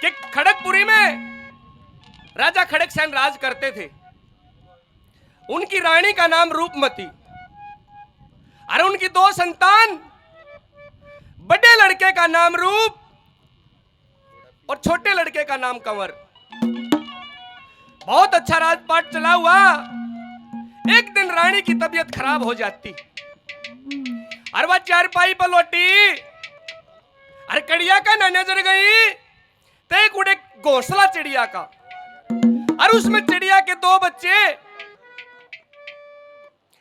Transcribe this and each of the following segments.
कि खड़गपुरी में राजा खड़गसेन राज करते थे। उनकी रानी का नाम रूपमती और उनकी दो संतान, बड़े लड़के का नाम रूप और छोटे लड़के का नाम कंवर। बहुत अच्छा राजपाट चला हुआ। एक दिन रानी की तबीयत खराब हो जाती और वह चारपाई पर लौटी और कड़िया का न नजर गई तो एक उड़े घोंसला चिड़िया का और उसमें चिड़िया के दो बच्चे।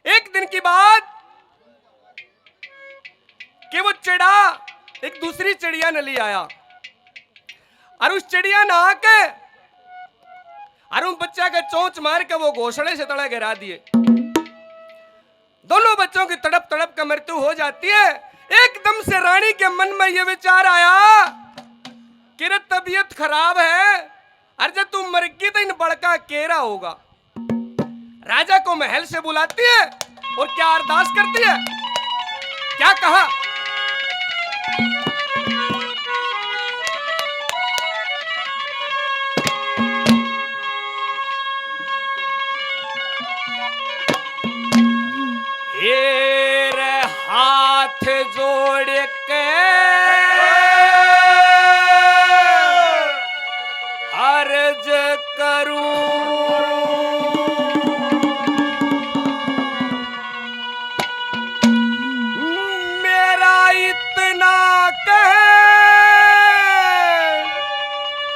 एक दिन की बात कि वो चिड़ा एक दूसरी चिड़िया न ले आया और उस चिड़िया ने आके और उन बच्चा के चोंच मार के वो घोंसले से तड़ा गिरा दिए। दोनों बच्चों की तड़प तड़प कर मृत्यु हो जाती है। एकदम से रानी के मन में यह विचार आया कि रे तबीयत खराब है और जब तू मर गई तो इन बड़का केरा होगा। राजा को महल से बुलाती है और क्या अरदास करती है, क्या कहा, रे हाथ जोड़ के अर्ज करूं, मेरा इतना कह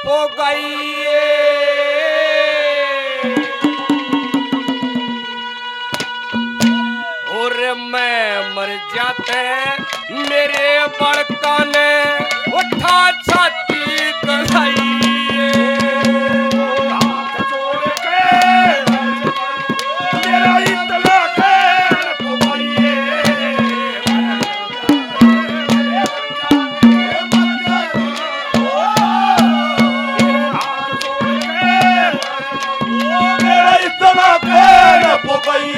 हो गई मैं मर जाते मेरे बड़का ने उठा छाती कलाई, हाथ जोड़ के मेरा इतना खैर हो गई, हाथ जोड़ के मेरा इतना खैर हो गई।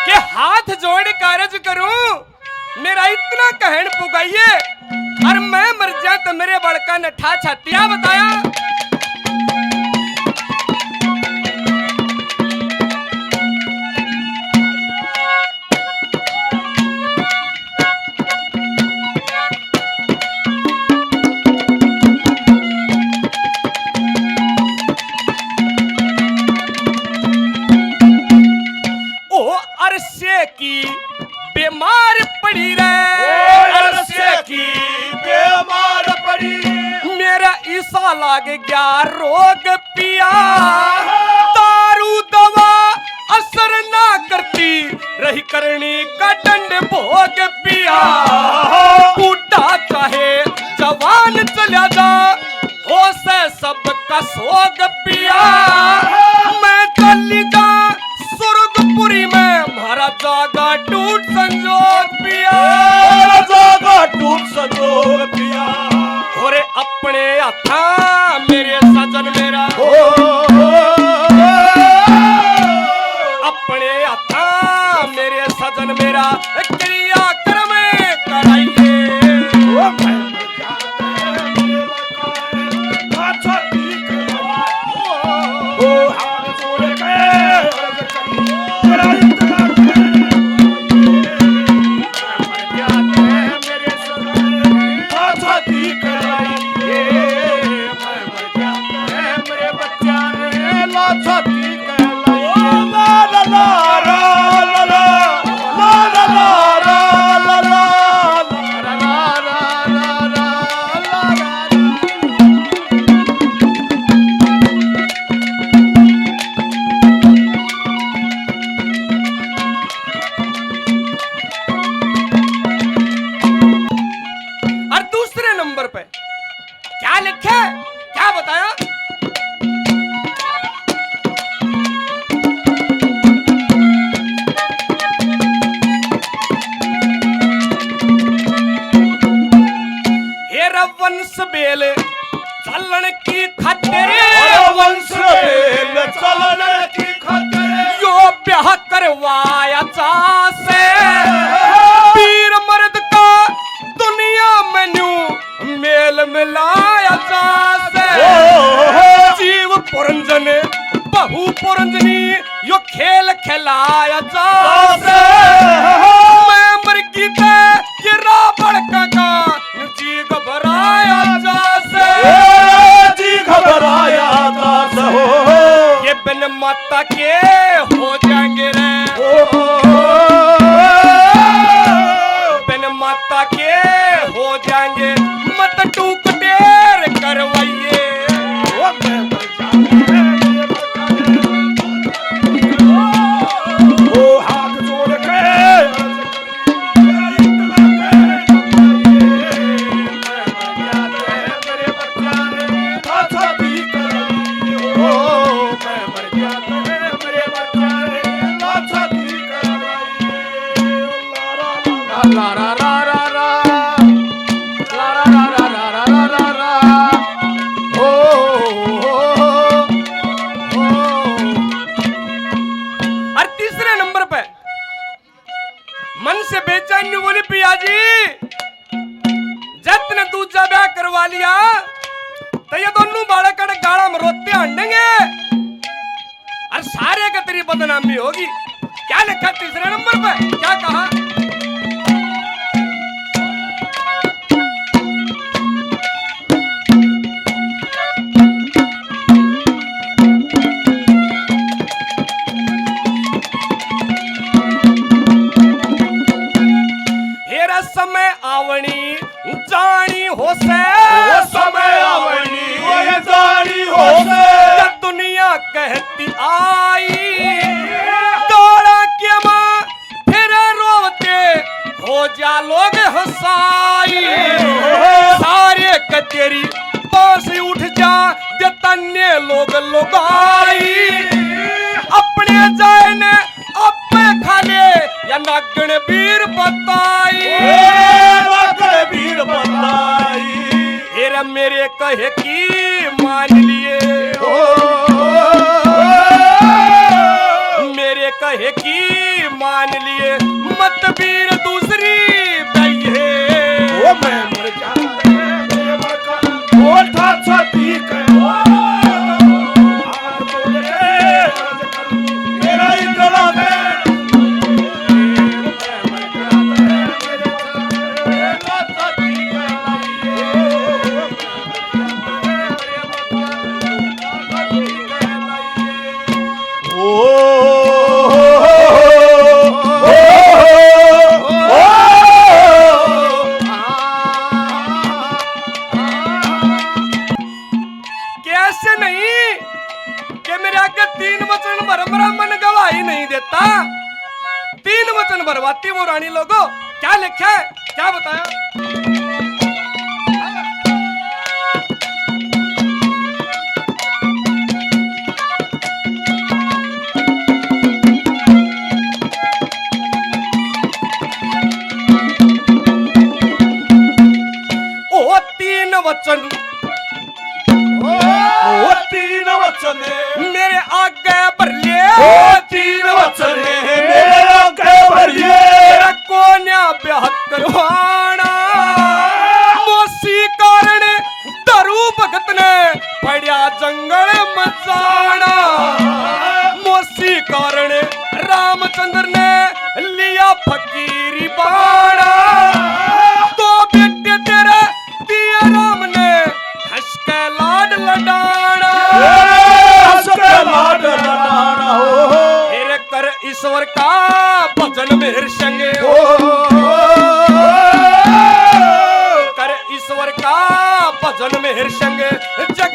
के हाथ जोड़ कारज करूं, मेरा इतना कहन पुगाइए और मैं मर जा तो मेरे बड़का ने ठा छातिया बताया। अरसे की बीमार पड़ी रे, अरसे की बीमार पड़ी, मेरा ईसा लाग गया रोग पिया, दारू दवा असर ना करती रही करनी का दंड भोग पिया, बूढ़ा चाहे जवान चला जा हो से सबका सोग पिया, मैं चली जा स्वर्गपुरी में मारा जागा टूट संजोग पिया, जागा टूट संजोग पिया, और अपने हाथा मेरे सजन मेरा, अपने हाथा मेरे सजन मेरा क्रिया कर्म कराइए, करवाया से वीर मर्द का दुनिया में न्यू मेल मिलाया से जीव पुरंजन बहु पुरंजनी यो खेल खिलाया से मैं मर की गिरा बड़का का जी घबराया से जी घबराया ये बिन माता के हो जाएंगे रे बिन माता के हो जाएंगे मत टूक टेर करवाइए हाथ जोड़ के मन से बेचैन बोली पिया जी जत ने दूजा ब्याह करवा लिया तो ये दोनों बालक गाड़ा में रोते हंडेंगे और सारे का तेरी बदनामी होगी। क्या लिखा तीसरे नंबर पे क्या कहा समय आवणी जानी हो से समय आवणी जानी हो से दुनिया कहती आई दौड़ा के मां फिर रोते हो जा लोग हंसाई सारे कचेरी पास उठ जा जतन्य लोग लुगाई अपने जाए ने अपे खाले या नागण वीर बताई वीर बताई हेरा मेरे कहे की मान लिए मेरे कहे की मान लिए मत वीर दूसरी बइहे ओ मैं मर जाता मेरे बड़का ओठा छाती के हाथ जोड़ के मेरा इतना कैसे नहीं कि मेरे आगे 3 वचन भरमरा मन गवाही नहीं देता 3 वचन भरवाती वो रानी लोगों क्या लिखा है क्या बताया ओ 3 वचन ओ 3 वचन मेरे आगे भर ले ओ 3 वचन मेरे आगे भरिए तेरा कोन्या ब्याह करवाना मोसी कारण दरू भगत ने पड़ा जंगल मचाना मोसी कारण रामचंद्र ने लिया फकीरी बाणा तो बेटे तेरे दिया राम ने हंस के लाड लडाना फिर कर ईश्वर का भजन मेहर संगे कर ईश्वर का भजन मेहर संगे जग